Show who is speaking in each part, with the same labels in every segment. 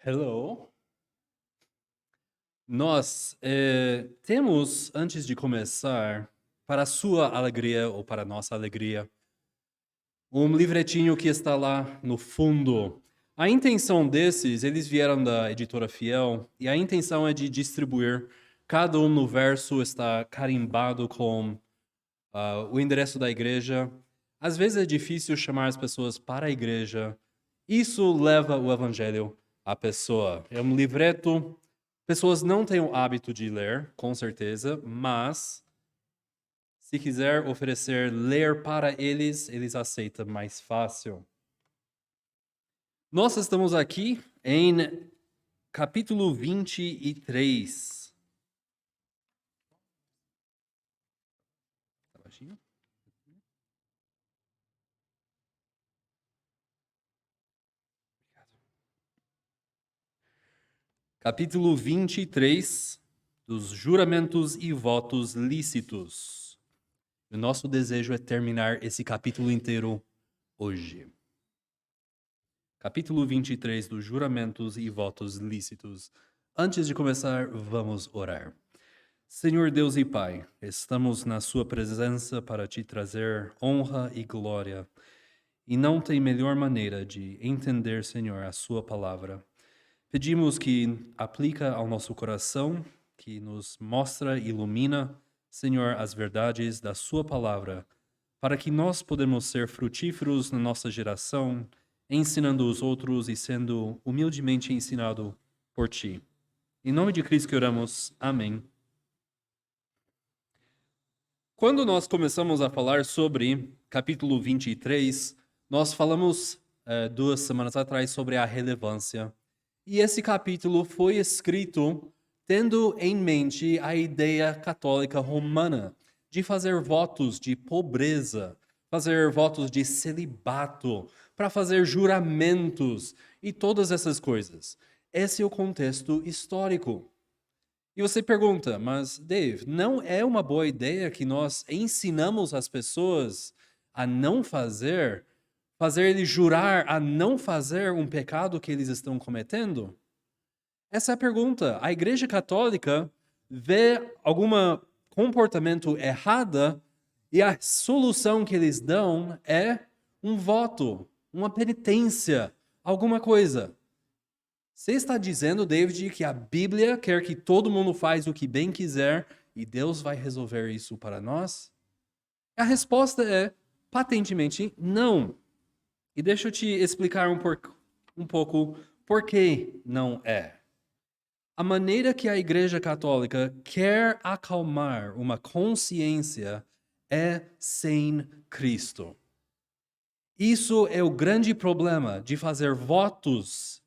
Speaker 1: Hello. Nós temos, antes de começar, para a sua alegria ou para a nossa alegria, um livretinho que está lá no fundo. A intenção desses, eles vieram da editora Fiel, e a intenção é de distribuir. Cada um no verso está carimbado com o endereço da igreja. Às vezes é difícil chamar as pessoas para a igreja. Isso leva o evangelho à pessoa. É um livreto. Pessoas não têm o hábito de ler, com certeza, mas se quiser oferecer ler para eles, eles aceitam mais fácil. Nós estamos aqui em capítulo 23. Tá baixinho? Capítulo 23 dos juramentos e votos lícitos. O nosso desejo é terminar esse capítulo inteiro hoje. Capítulo 23 dos juramentos e votos lícitos. Antes de começar, vamos orar. Senhor Deus e Pai, estamos na Sua presença para te trazer honra e glória. E não tem melhor maneira de entender, Senhor, a Sua palavra. Pedimos que aplica ao nosso coração, que nos mostra e ilumina, Senhor, as verdades da Sua palavra, para que nós podemos ser frutíferos na nossa geração, ensinando os outros e sendo humildemente ensinado por Ti. Em nome de Cristo que oramos. Amém. Quando nós começamos a falar sobre capítulo 23, nós falamos 2 semanas atrás sobre a relevância. E esse capítulo foi escrito tendo em mente a ideia católica romana de fazer votos de pobreza, fazer votos de celibato, para fazer juramentos e todas essas coisas. Esse é o contexto histórico. E você pergunta, mas Dave, não é uma boa ideia que nós ensinamos as pessoas a não fazer eles jurar a não fazer um pecado que eles estão cometendo? Essa é a pergunta. A Igreja Católica vê algum comportamento errado e a solução que eles dão é um voto, uma penitência, alguma coisa. Você está dizendo, David, que a Bíblia quer que todo mundo faz o que bem quiser e Deus vai resolver isso para nós? A resposta é patentemente não. E deixa eu te explicar um pouco por que não é. A maneira que a Igreja Católica quer acalmar uma consciência é sem Cristo. Isso é o grande problema de fazer votos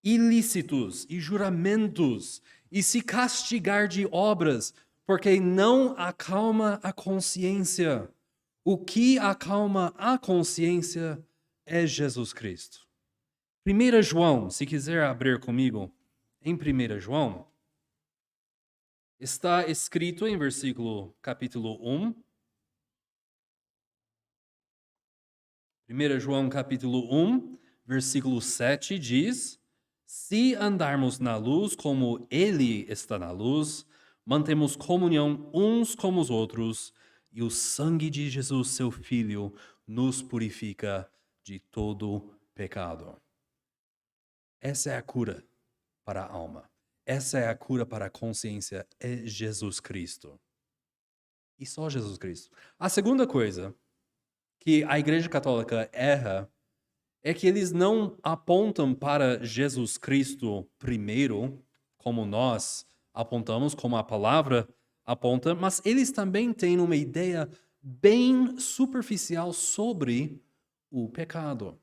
Speaker 1: ilícitos e juramentos e se castigar de obras, porque não acalma a consciência. O que acalma a consciência é Jesus Cristo. 1 João, se quiser abrir comigo, em 1 João, está escrito em capítulo 1. 1 João capítulo 1, versículo 7 diz: Se andarmos na luz como Ele está na luz, mantemos comunhão uns com os outros, e o sangue de Jesus, seu Filho, nos purifica de todo pecado. Essa é a cura para a alma. Essa é a cura para a consciência, é Jesus Cristo. E só Jesus Cristo. A segunda coisa que a Igreja Católica erra é que eles não apontam para Jesus Cristo primeiro, como nós apontamos, como a palavra aponta, mas eles também têm uma ideia bem superficial sobre o pecado.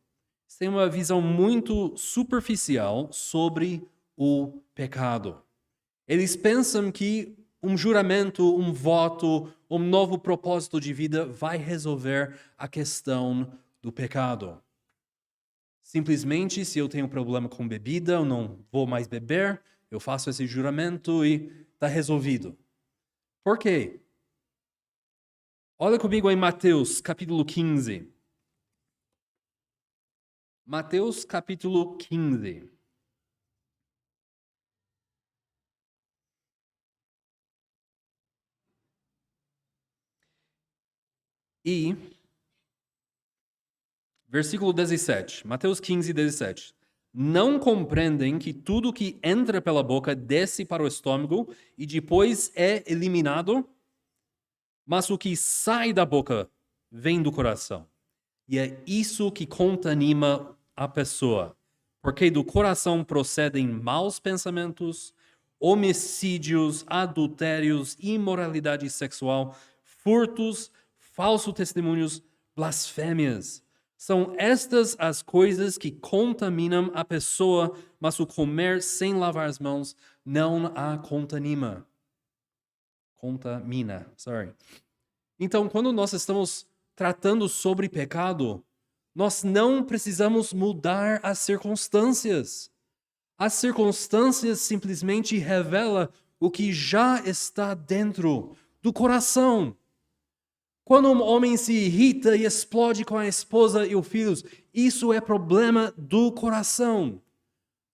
Speaker 1: Eles têm uma visão muito superficial sobre o pecado. Eles pensam que um juramento, um voto, um novo propósito de vida vai resolver a questão do pecado. Simplesmente, se eu tenho problema com bebida, eu não vou mais beber, eu faço esse juramento e está resolvido. Por quê? Olha comigo em Mateus, capítulo 15. Mateus, capítulo 15. E, versículo 17, Mateus 15, 17. Não compreendem que tudo que entra pela boca desce para o estômago e depois é eliminado, mas o que sai da boca vem do coração. E é isso que contamina a pessoa. Porque do coração procedem maus pensamentos, homicídios, adultérios, imoralidade sexual, furtos, falsos testemunhos, blasfêmias. São estas as coisas que contaminam a pessoa, mas o comer sem lavar as mãos não a contamina. Então, quando nós estamos tratando sobre pecado, nós não precisamos mudar as circunstâncias. As circunstâncias simplesmente revelam o que já está dentro do coração. Quando um homem se irrita e explode com a esposa e os filhos, isso é problema do coração.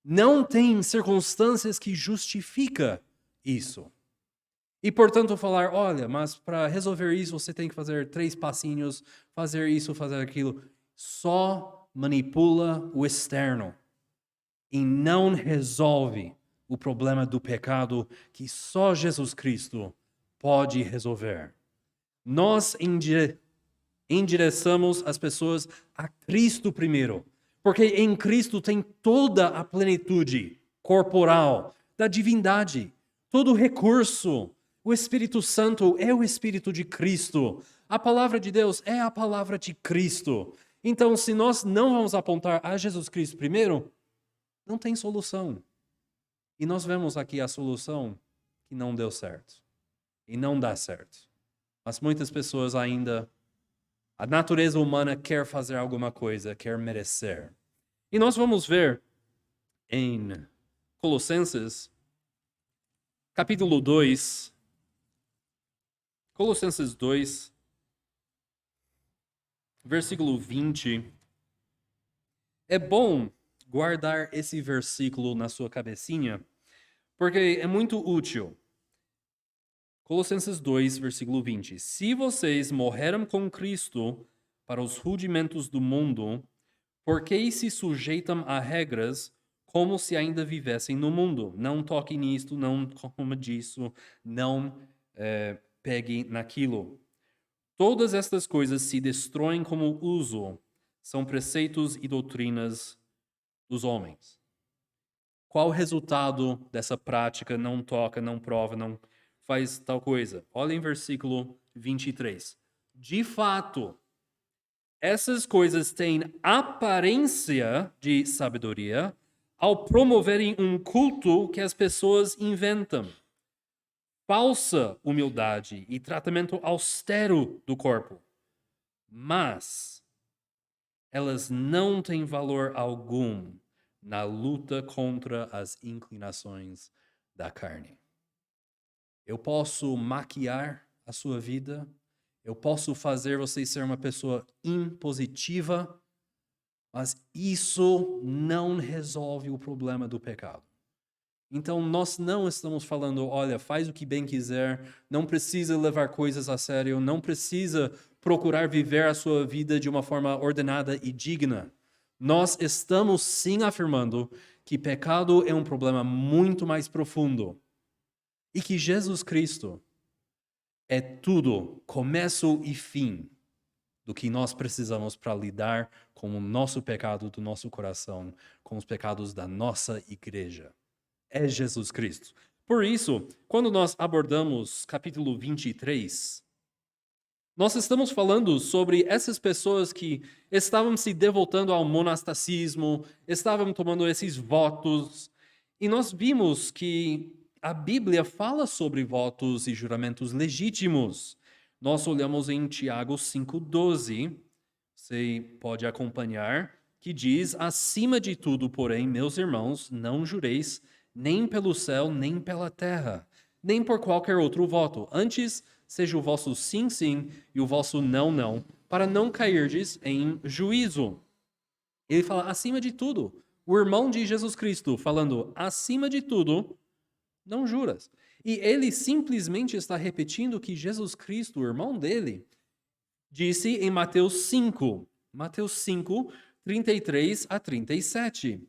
Speaker 1: Não tem circunstâncias que justificam isso. E, portanto, falar, olha, mas para resolver isso você tem que fazer 3 passinhos, fazer isso, fazer aquilo. Só manipula o externo e não resolve o problema do pecado que só Jesus Cristo pode resolver. Nós endereçamos as pessoas a Cristo primeiro, porque em Cristo tem toda a plenitude corporal da divindade, todo o recurso. O Espírito Santo é o Espírito de Cristo. A palavra de Deus é a palavra de Cristo. Então, se nós não vamos apontar a Jesus Cristo primeiro, não tem solução. E nós vemos aqui a solução que não deu certo. E não dá certo. Mas muitas pessoas ainda, a natureza humana quer fazer alguma coisa, quer merecer. E nós vamos ver em Colossenses, capítulo 2, Colossenses 2, versículo 20. É bom guardar esse versículo na sua cabecinha, porque é muito útil. Colossenses 2, versículo 20. Se vocês morreram com Cristo para os rudimentos do mundo, por que se sujeitam a regras como se ainda vivessem no mundo? Não toque nisto, não coma disso, não pegue naquilo. Todas estas coisas se destroem como uso, são preceitos e doutrinas dos homens. Qual o resultado dessa prática? Não toca, não prova, não faz tal coisa. Olha em versículo 23. De fato, essas coisas têm aparência de sabedoria ao promoverem um culto que as pessoas inventam. Falsa humildade e tratamento austero do corpo. Mas elas não têm valor algum na luta contra as inclinações da carne. Eu posso maquiar a sua vida, eu posso fazer você ser uma pessoa impositiva, mas isso não resolve o problema do pecado. Então, nós não estamos falando, olha, faz o que bem quiser, não precisa levar coisas a sério, não precisa procurar viver a sua vida de uma forma ordenada e digna. Nós estamos sim afirmando que pecado é um problema muito mais profundo e que Jesus Cristo é tudo, começo e fim do que nós precisamos para lidar com o nosso pecado do nosso coração, com os pecados da nossa igreja. É Jesus Cristo. Por isso, quando nós abordamos capítulo 23, nós estamos falando sobre essas pessoas que estavam se devotando ao monasticismo, estavam tomando esses votos, e nós vimos que a Bíblia fala sobre votos e juramentos legítimos. Nós olhamos em Tiago 5,12, você pode acompanhar, que diz: acima de tudo, porém, meus irmãos, não jureis nem pelo céu, nem pela terra, nem por qualquer outro voto. Antes, seja o vosso sim, sim, e o vosso não, não, para não cairdes em juízo. Ele fala acima de tudo. O irmão de Jesus Cristo falando acima de tudo, não juras. E ele simplesmente está repetindo que Jesus Cristo, o irmão dele, disse em Mateus 5, 33 a 37.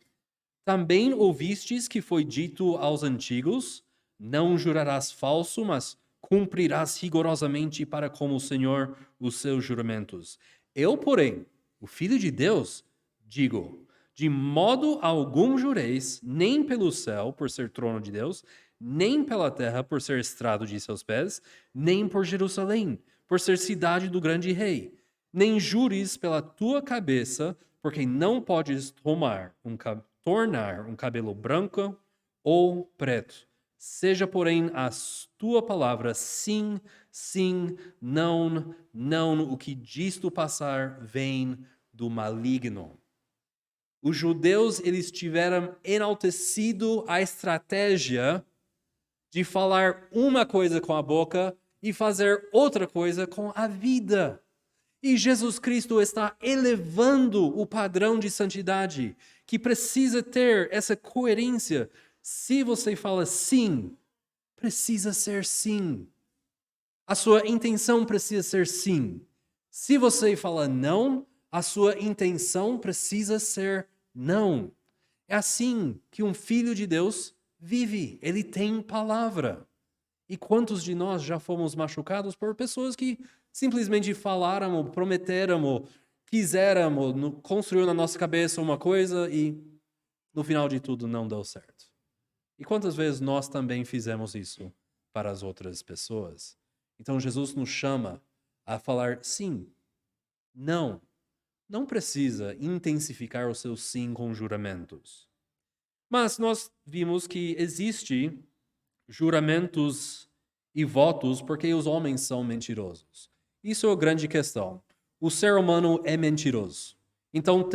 Speaker 1: Também ouvistes que foi dito aos antigos: não jurarás falso, mas cumprirás rigorosamente para com o Senhor os seus juramentos. Eu, porém, o Filho de Deus, digo: de modo algum jureis, nem pelo céu, por ser trono de Deus, nem pela terra, por ser estrado de seus pés, nem por Jerusalém, por ser cidade do grande rei. Nem jures pela tua cabeça, porque não podes tornar um cabelo branco ou preto. Seja, porém, a tua palavra sim, sim, não, não. O que disto passar vem do maligno. Os judeus, eles tiveram enaltecido a estratégia de falar uma coisa com a boca e fazer outra coisa com a vida. E Jesus Cristo está elevando o padrão de santidade, que precisa ter essa coerência. Se você fala sim, precisa ser sim. A sua intenção precisa ser sim. Se você fala não, a sua intenção precisa ser não. É assim que um filho de Deus vive. Ele tem palavra. E quantos de nós já fomos machucados por pessoas que simplesmente falaram, prometeram, quiseram, construíram na nossa cabeça uma coisa e no final de tudo não deu certo. E quantas vezes nós também fizemos isso para as outras pessoas? Então Jesus nos chama a falar sim, não. Não precisa intensificar o seu sim com juramentos. Mas nós vimos que existe juramentos e votos porque os homens são mentirosos. Isso é a grande questão. O ser humano é mentiroso. Então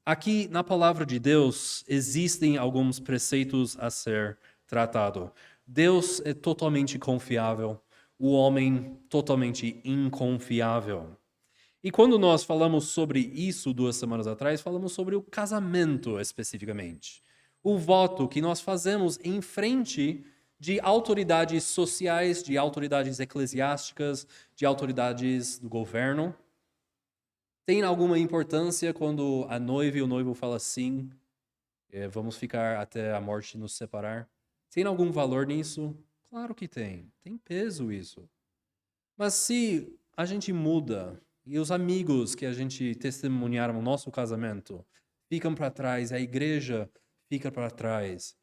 Speaker 1: aqui na palavra de Deus existem alguns preceitos a ser tratado. Deus é totalmente confiável, o homem totalmente inconfiável. E quando nós falamos sobre isso 2 semanas atrás, falamos sobre o casamento especificamente. O voto que nós fazemos em frente de autoridades sociais, de autoridades eclesiásticas, de autoridades do governo. Tem alguma importância quando a noiva e o noivo falam sim, vamos ficar até a morte nos separar? Tem algum valor nisso? Claro que tem. Tem peso isso. Mas se a gente muda e os amigos que a gente testemunharam no nosso casamento ficam para trás, a igreja fica para trás,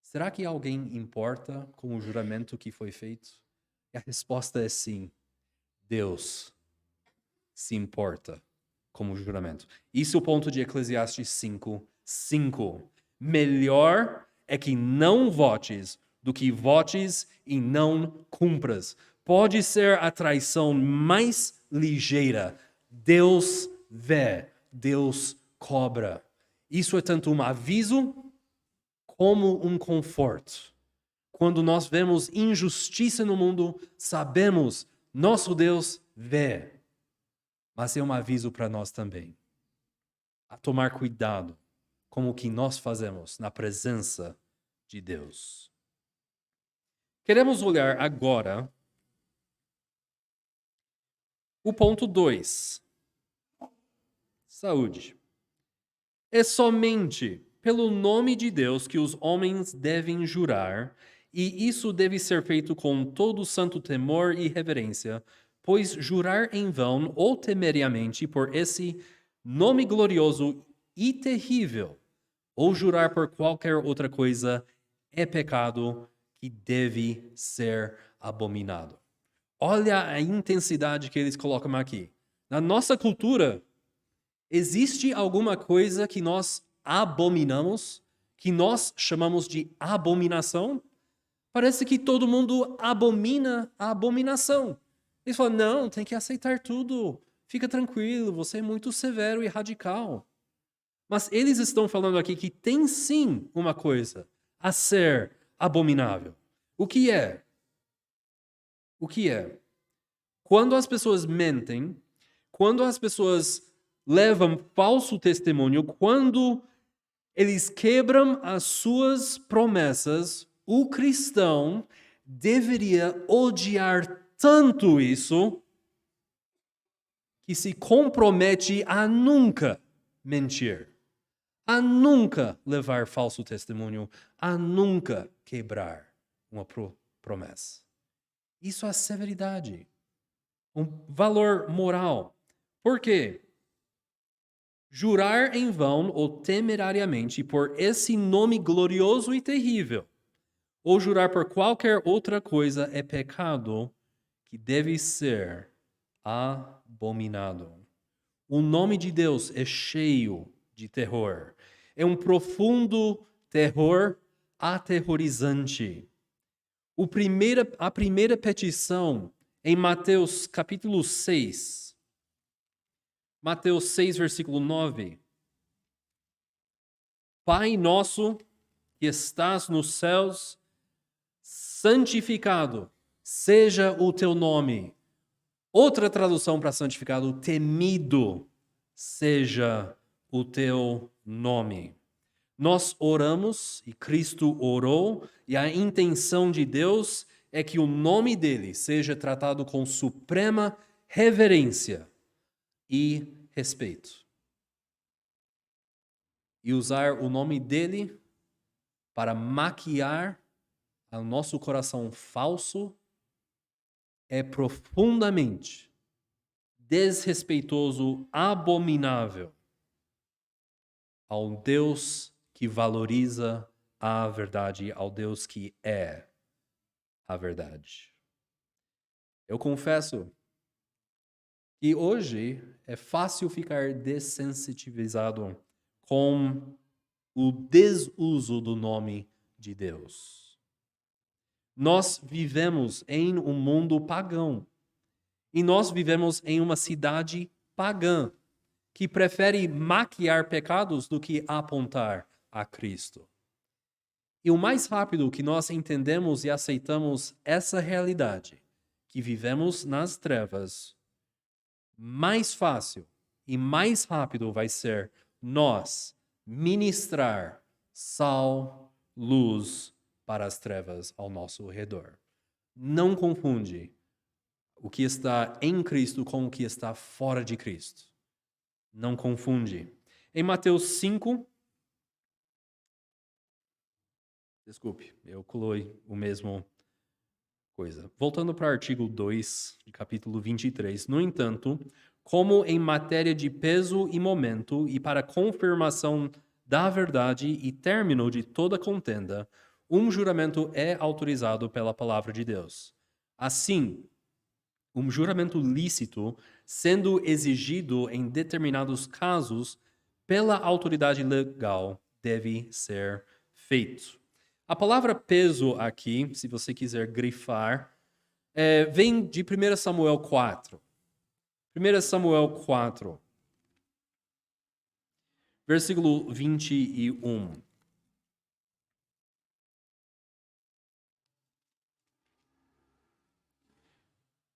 Speaker 1: será que alguém importa com o juramento que foi feito? E a resposta é sim. Deus se importa com o juramento. Isso é o ponto de Eclesiastes 5:5. Melhor é que não votes do que votes e não cumpras. Pode ser a traição mais ligeira. Deus vê, Deus cobra. Isso é tanto um aviso como um conforto. Quando nós vemos injustiça no mundo, sabemos, nosso Deus vê. Mas é um aviso para nós também. A tomar cuidado com o que nós fazemos na presença de Deus. Queremos olhar agora o ponto 2. Saúde. É somente pelo nome de Deus que os homens devem jurar, e isso deve ser feito com todo santo temor e reverência, pois jurar em vão ou temeriamente por esse nome glorioso e terrível, ou jurar por qualquer outra coisa, é pecado que deve ser abominado. Olha a intensidade que eles colocam aqui. Na nossa cultura, existe alguma coisa que nós abominamos, que nós chamamos de abominação? Parece que todo mundo abomina a abominação. Eles falam, não, tem que aceitar tudo. Fica tranquilo, você é muito severo e radical. Mas eles estão falando aqui que tem sim uma coisa a ser abominável. O que é? O que é? Quando as pessoas mentem, quando as pessoas levam falso testemunho, quando eles quebram as suas promessas, o cristão deveria odiar tanto isso que se compromete a nunca mentir, a nunca levar falso testemunho, a nunca quebrar uma promessa. Isso é severidade, um valor moral. Por quê? Jurar em vão ou temerariamente por esse nome glorioso e terrível, ou jurar por qualquer outra coisa é pecado que deve ser abominado. O nome de Deus é cheio de terror. É um profundo terror aterrorizante. A primeira petição em Mateus capítulo 6. Mateus 6, versículo 9. Pai nosso que estás nos céus, santificado seja o teu nome. Outra tradução para santificado, temido seja o teu nome. Nós oramos e Cristo orou, e a intenção de Deus é que o nome dele seja tratado com suprema reverência e respeito. E usar o nome dele para maquiar o nosso coração falso é profundamente desrespeitoso, abominável ao Deus que valoriza a verdade, ao Deus que é a verdade. Eu confesso que hoje é fácil ficar dessensitivizado com o desuso do nome de Deus. Nós vivemos em um mundo pagão. E nós vivemos em uma cidade pagã, que prefere maquiar pecados do que apontar a Cristo. E o mais rápido que nós entendemos e aceitamos essa realidade, que vivemos nas trevas, mais fácil e mais rápido vai ser nós ministrar sal, luz para as trevas ao nosso redor. Não confunde o que está em Cristo com o que está fora de Cristo. Não confunde. Em Mateus 5, desculpe, eu coloquei o mesmo coisa. Voltando para o artigo 2, de capítulo 23. No entanto, como em matéria de peso e momento, e para confirmação da verdade e término de toda contenda, um juramento é autorizado pela palavra de Deus. Assim, um juramento lícito, sendo exigido em determinados casos pela autoridade legal, deve ser feito. A palavra peso aqui, se você quiser grifar, vem de 1 Samuel 4. 1 Samuel 4, versículo 21.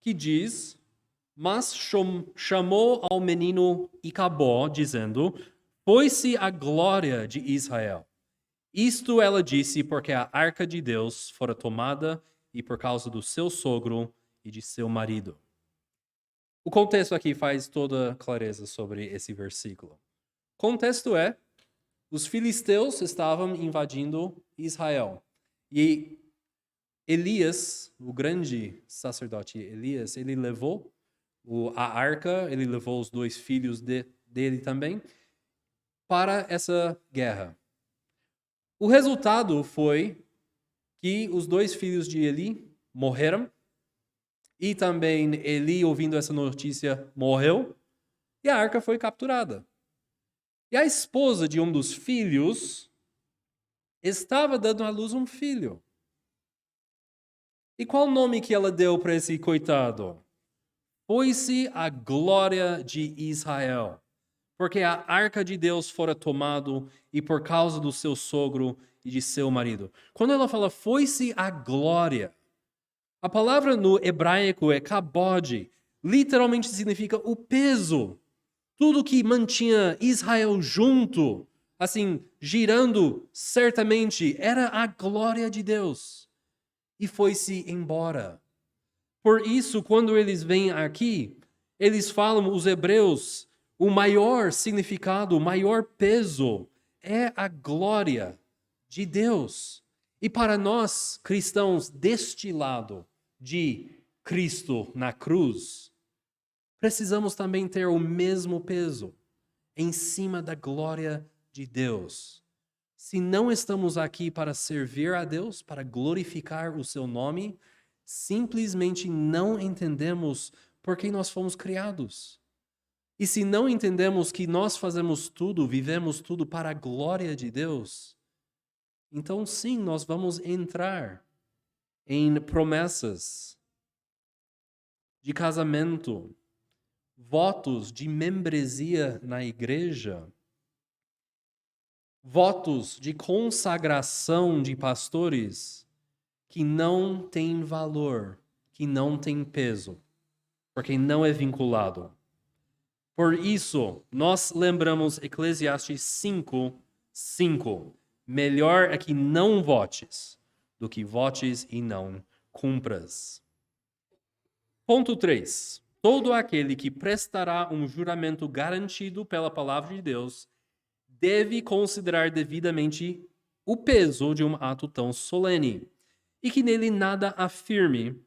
Speaker 1: Que diz: mas chamou ao menino Icabó, dizendo: foi-se a glória de Israel. Isto ela disse porque a arca de Deus fora tomada e por causa do seu sogro e de seu marido. O contexto aqui faz toda clareza sobre esse versículo. O contexto é: os filisteus estavam invadindo Israel. E Elias, o grande sacerdote Elias, ele levou a arca, ele levou os 2 filhos dele também para essa guerra. O resultado foi que os 2 filhos de Eli morreram e também Eli, ouvindo essa notícia, morreu e a arca foi capturada. E a esposa de um dos filhos estava dando à luz um filho. E qual nome que ela deu para esse coitado? Foi-se a glória de Israel, porque a arca de Deus fora tomado e por causa do seu sogro e de seu marido. Quando ela fala foi-se a glória, a palavra no hebraico é kabod, literalmente significa o peso. Tudo que mantinha Israel junto, assim, girando certamente, era a glória de Deus. E foi-se embora. Por isso, quando eles vêm aqui, Eles falam, os hebreus, o maior significado, o maior peso é a glória de Deus. E para nós, cristãos, deste lado de Cristo na cruz, precisamos também ter o mesmo peso em cima da glória de Deus. Se não estamos aqui para servir a Deus, para glorificar o seu nome, simplesmente não entendemos por que nós fomos criados. E se não entendemos que nós fazemos tudo, vivemos tudo para a glória de Deus, então sim, nós vamos entrar em promessas de casamento, votos de membresia na igreja, votos de consagração de pastores que não têm valor, que não têm peso, porque não é vinculado. Por isso, nós lembramos Eclesiastes 5:5. Melhor é que não votes do que votes e não cumpras. Ponto 3. Todo aquele que prestará um juramento garantido pela palavra de Deus deve considerar devidamente o peso de um ato tão solene, e que nele nada afirme,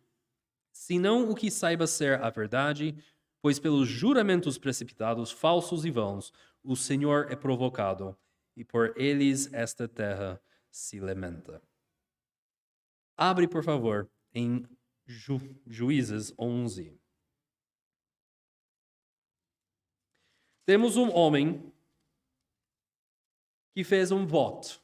Speaker 1: senão o que saiba ser a verdade, pois pelos juramentos precipitados, falsos e vãos, o Senhor é provocado, e por eles esta terra se lamenta. Abre, por favor, em Juízes 11. Temos um homem que fez um voto.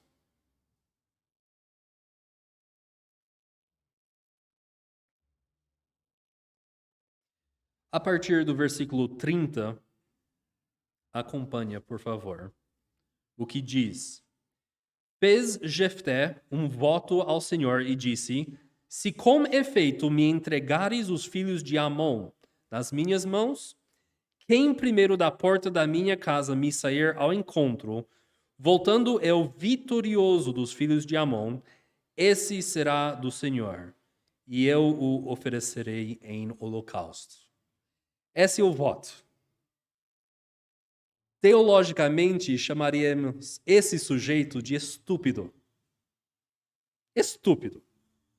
Speaker 1: A partir do versículo 30, acompanha, por favor, o que diz. Fez Jefté um voto ao Senhor e disse: se com efeito me entregares os filhos de Amon nas minhas mãos, quem primeiro da porta da minha casa me sair ao encontro, voltando eu vitorioso dos filhos de Amon, esse será do Senhor, e eu o oferecerei em holocausto. Esse é o voto. Teologicamente, chamaríamos esse sujeito de estúpido. Estúpido.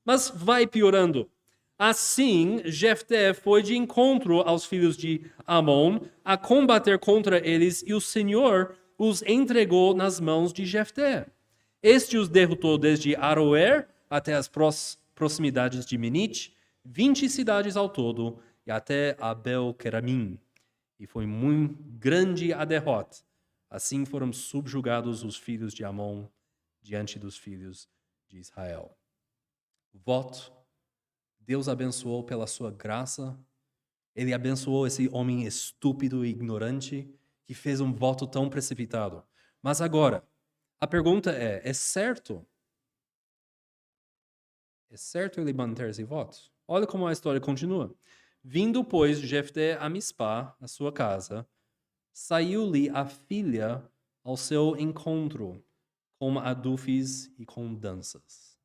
Speaker 1: Mas vai piorando. Assim, Jefté foi de encontro aos filhos de Amon a combater contra eles, e o Senhor os entregou nas mãos de Jefté. Este os derrotou desde Aroer até as proximidades de Menite, 20 cidades ao todo, e até Abel-Queramim. E foi muito grande a derrota. Assim foram subjugados os filhos de Amon diante dos filhos de Israel. Voto. Deus abençoou pela sua graça. Ele abençoou esse homem estúpido e ignorante que fez um voto tão precipitado. Mas agora, a pergunta é certo? É certo ele manter esse voto? Olha como a história continua. Vindo, pois, Jefté a Mispá, a sua casa, saiu-lhe a filha ao seu encontro, com adufes e com danças.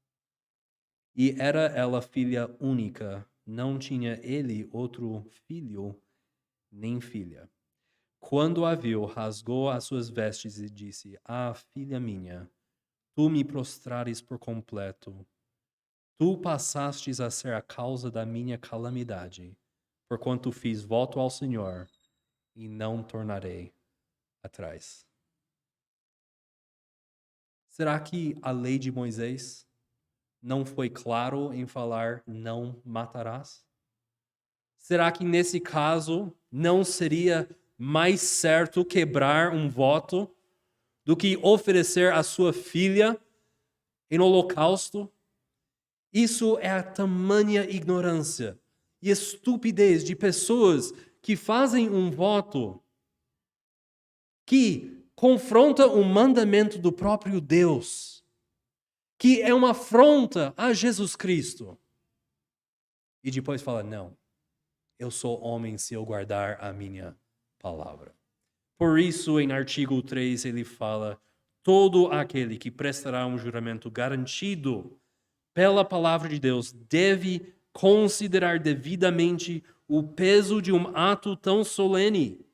Speaker 1: E era ela filha única, não tinha ele outro filho, nem filha. Quando a viu, rasgou as suas vestes e disse: ah, filha minha, tu me prostrares por completo. Tu passastes a ser a causa da minha calamidade, porquanto fiz voto ao Senhor, e não tornarei atrás. Será que a lei de Moisés não foi claro em falar não matarás? Será que nesse caso não seria mais certo quebrar um voto do que oferecer a sua filha em holocausto? Isso é a tamanha ignorância e estupidez de pessoas que fazem um voto que confronta o mandamento do próprio Deus, que é uma afronta a Jesus Cristo. E depois fala: não, eu sou homem se eu guardar a minha palavra. Por isso, em artigo 3, ele fala: todo aquele que prestará um juramento garantido pela palavra de Deus deve considerar devidamente o peso de um ato tão solene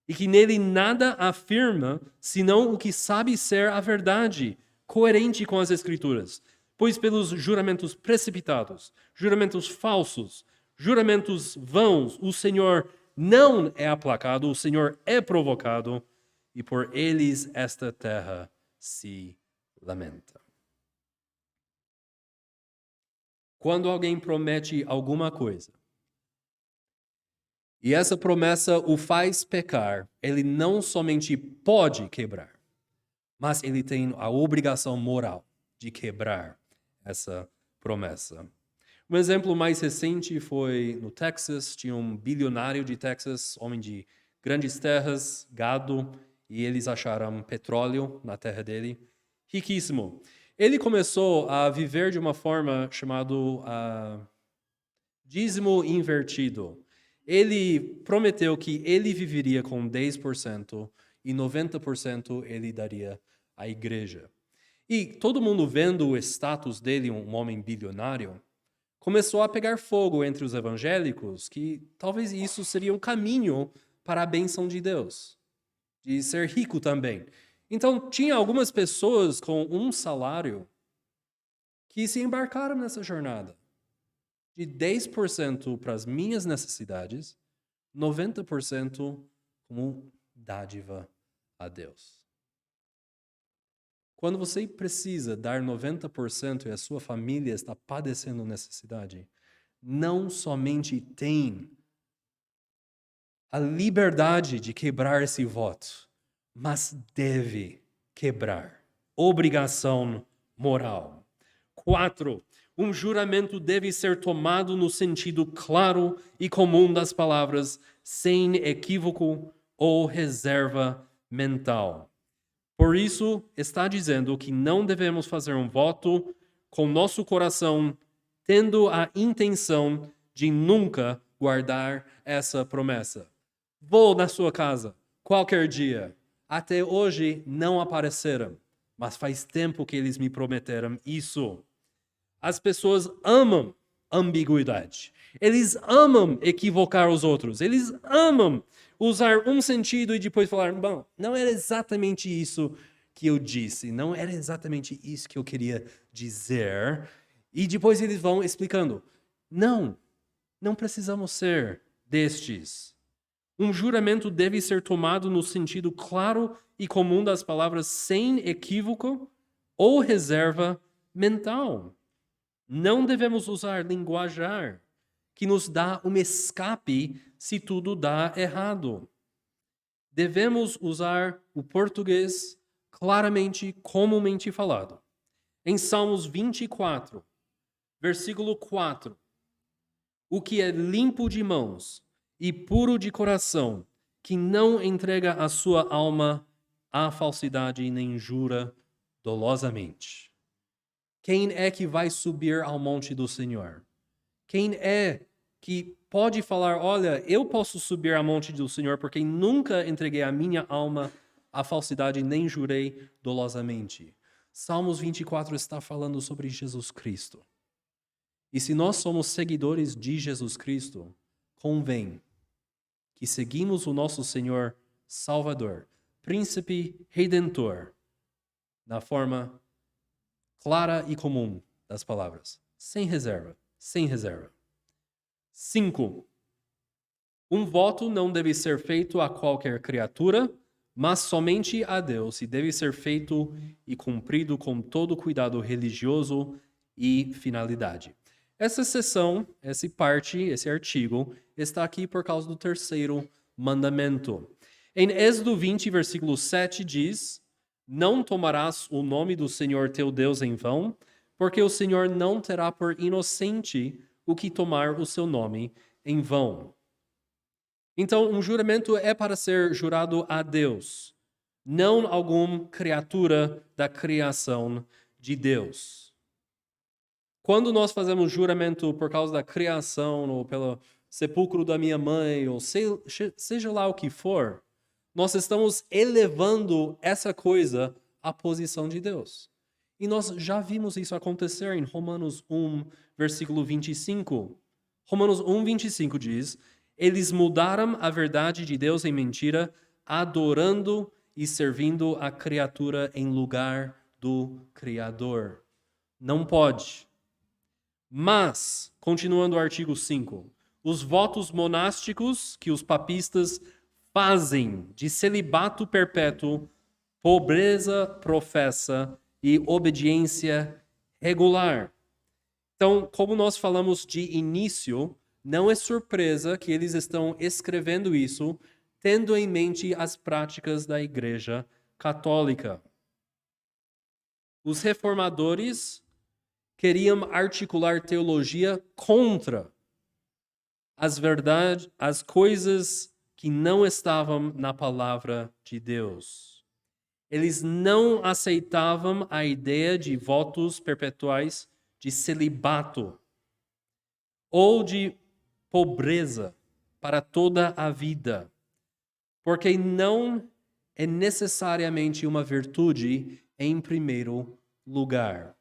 Speaker 1: e que nele nada afirma senão o que sabe ser a verdade, coerente com as Escrituras. Pois pelos juramentos precipitados, juramentos falsos, juramentos vãos, o Senhor não é aplacado, o Senhor é provocado, e por eles esta terra se lamenta. Quando alguém promete alguma coisa, e essa promessa o faz pecar, ele não somente pode quebrar, mas ele tem a obrigação moral de quebrar essa promessa. Um exemplo mais recente foi no Texas. Tinha um bilionário de Texas, homem de grandes terras, gado, e eles acharam petróleo na terra dele. Riquíssimo. Ele começou a viver de uma forma chamada dízimo invertido. Ele prometeu que ele viveria com 10% e 90% ele daria à igreja. E todo mundo vendo o status dele, um homem bilionário, começou a pegar fogo entre os evangélicos, que talvez isso seria um caminho para a bênção de Deus, de ser rico também. Então, tinha algumas pessoas com um salário que se embarcaram nessa jornada. De 10% para as minhas necessidades, 90% como dádiva a Deus. Quando você precisa dar 90% e a sua família está padecendo necessidade, não somente tem a liberdade de quebrar esse voto, mas deve quebrar. Obrigação moral. 4. Um juramento deve ser tomado no sentido claro e comum das palavras, sem equívoco ou reserva mental. Por isso, está dizendo que não devemos fazer um voto com nosso coração, tendo a intenção de nunca guardar essa promessa. Vou na sua casa qualquer dia. Até hoje não apareceram, mas faz tempo que eles me prometeram isso. As pessoas amam ambiguidade. Eles amam equivocar os outros. Eles amam usar um sentido e depois falar, bom, não era exatamente isso que eu disse, não era exatamente isso que eu queria dizer. E depois eles vão explicando, não precisamos ser destes. Um juramento deve ser tomado no sentido claro e comum das palavras, sem equívoco ou reserva mental. Não devemos usar linguajar que nos dá um escape se tudo dá errado. Devemos usar o português claramente, comumente falado. Em Salmos 24, versículo 4, o que é limpo de mãos e puro de coração, que não entrega a sua alma à falsidade nem jura dolosamente. Quem é que vai subir ao monte do Senhor? Quem é que pode falar, olha, eu posso subir ao monte do Senhor porque nunca entreguei a minha alma à falsidade nem jurei dolosamente? Salmos 24 está falando sobre Jesus Cristo. E se nós somos seguidores de Jesus Cristo, convém que seguimos o nosso Senhor Salvador, Príncipe Redentor, na forma clara e comum das palavras, sem reserva, sem reserva. 5. Um voto não deve ser feito a qualquer criatura, mas somente a Deus, e deve ser feito e cumprido com todo cuidado religioso e finalidade. Essa seção, essa parte, esse artigo, está aqui por causa do terceiro mandamento. Em Êxodo 20, versículo 7, diz: não tomarás o nome do Senhor teu Deus em vão, porque o Senhor não terá por inocente o que tomar o seu nome em vão. Então, um juramento é para ser jurado a Deus, não alguma criatura da criação de Deus. Quando nós fazemos juramento por causa da criação, ou pelo sepulcro da minha mãe, ou seja lá o que for, nós estamos elevando essa coisa à posição de Deus. E nós já vimos isso acontecer em Romanos 1, versículo 25. Romanos 1:25 diz: eles mudaram a verdade de Deus em mentira, adorando e servindo a criatura em lugar do Criador. Não pode. Mas, continuando o artigo 5, os votos monásticos que os papistas fazem de celibato perpétuo, pobreza professa e obediência regular. Então, como nós falamos de início, não é surpresa que eles estão escrevendo isso tendo em mente as práticas da Igreja Católica. Os reformadores queriam articular teologia contra as verdades, as coisas que não estavam na palavra de Deus. Eles não aceitavam a ideia de votos perpetuais de celibato ou de pobreza para toda a vida, porque não é necessariamente uma virtude em primeiro lugar.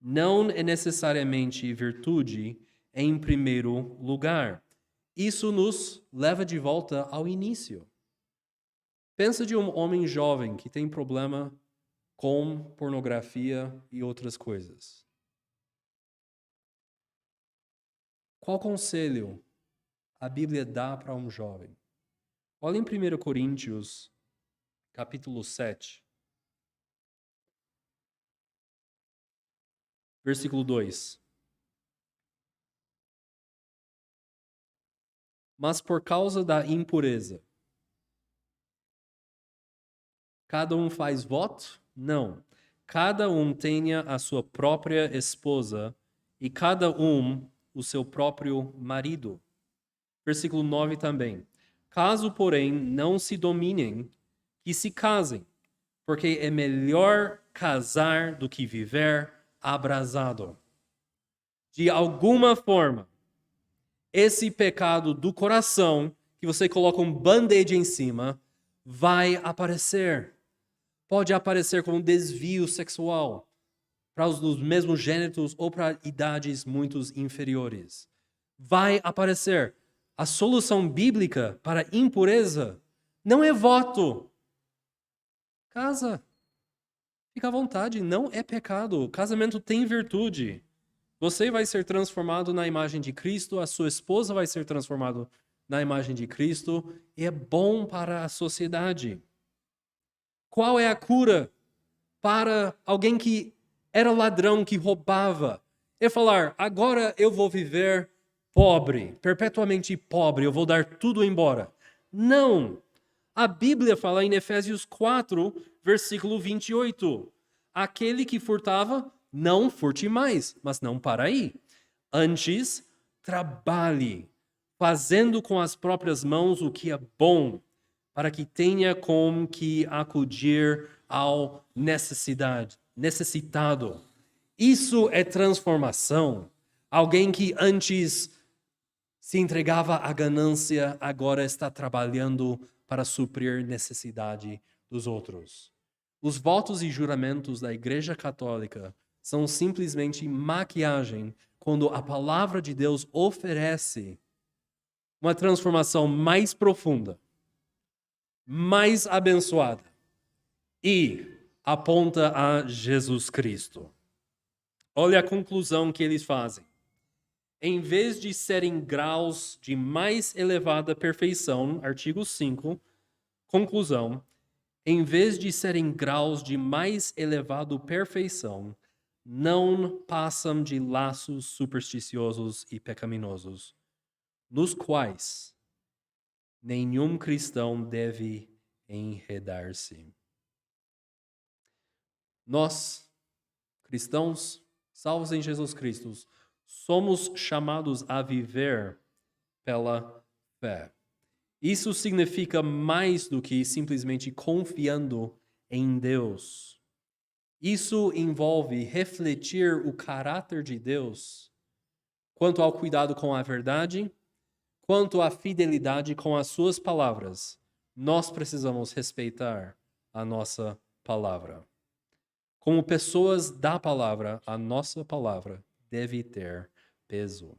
Speaker 1: Não é necessariamente virtude em primeiro lugar. Isso nos leva de volta ao início. Pensa de um homem jovem que tem problema com pornografia e outras coisas. Qual conselho a Bíblia dá para um jovem? Olha em 1 Coríntios, capítulo 7, versículo 2. Mas por causa da impureza, cada um faz voto? Não. Cada um tenha a sua própria esposa e cada um o seu próprio marido. Versículo 9 também. Caso, porém, não se dominem, que se casem, porque é melhor casar do que viver abrasado. De alguma forma, esse pecado do coração, que você coloca um band-aid em cima, vai aparecer. Pode aparecer como desvio sexual para os mesmos gêneros ou para idades muito inferiores. Vai aparecer. A solução bíblica para impureza não é voto. Casa. Fica à vontade, não é pecado. O casamento tem virtude. Você vai ser transformado na imagem de Cristo, a sua esposa vai ser transformada na imagem de Cristo, e é bom para a sociedade. Qual é a cura para alguém que era ladrão, que roubava? É falar, agora eu vou viver pobre, perpetuamente pobre, eu vou dar tudo embora. Não! A Bíblia fala em Efésios 4, versículo 28. Aquele que furtava, não furte mais, mas não para aí. Antes, trabalhe, fazendo com as próprias mãos o que é bom, para que tenha com que acudir ao necessitado. Isso é transformação. Alguém que antes se entregava à ganância, agora está trabalhando para suprir necessidade dos outros. Os votos e juramentos da Igreja Católica são simplesmente maquiagem quando a palavra de Deus oferece uma transformação mais profunda, mais abençoada e aponta a Jesus Cristo. Olha a conclusão que eles fazem. Em vez de serem graus de mais elevada perfeição, artigo 5, conclusão, em vez de serem graus de mais elevada perfeição, não passam de laços supersticiosos e pecaminosos, nos quais nenhum cristão deve enredar-se. Nós, cristãos, salvos em Jesus Cristo, somos chamados a viver pela fé. Isso significa mais do que simplesmente confiando em Deus. Isso envolve refletir o caráter de Deus quanto ao cuidado com a verdade, quanto à fidelidade com as suas palavras. Nós precisamos respeitar a nossa palavra. Como pessoas da palavra, a nossa palavra deve ter peso.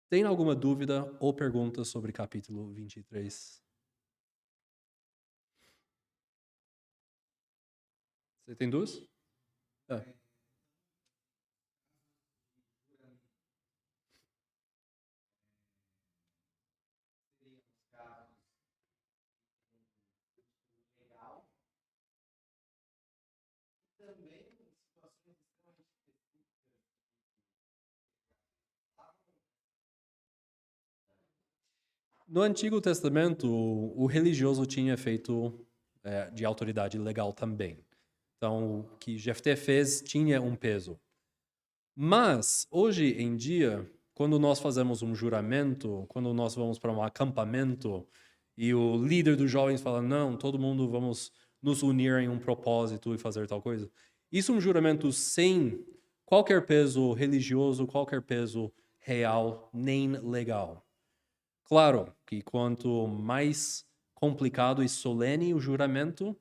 Speaker 1: Tem alguma dúvida ou pergunta sobre capítulo 23? Você tem duas? É. No Antigo Testamento, o religioso tinha efeito de autoridade legal também. Então, o que Jefté fez tinha um peso. Mas, hoje em dia, quando nós fazemos um juramento, quando nós vamos para um acampamento e o líder dos jovens fala, não, todo mundo vamos nos unir em um propósito e fazer tal coisa. Isso é um juramento sem qualquer peso religioso, qualquer peso real, nem legal. Claro que quanto mais complicado e solene o juramento,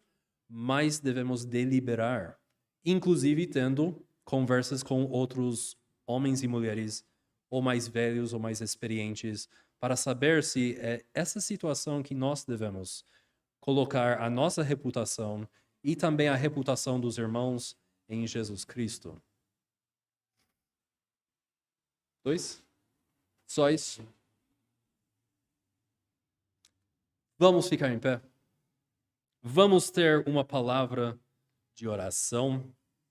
Speaker 1: mais devemos deliberar, inclusive tendo conversas com outros homens e mulheres, ou mais velhos ou mais experientes, para saber se é essa situação que nós devemos colocar a nossa reputação e também a reputação dos irmãos em Jesus Cristo. Dois? Só isso? Vamos ficar em pé? Vamos ter uma palavra de oração.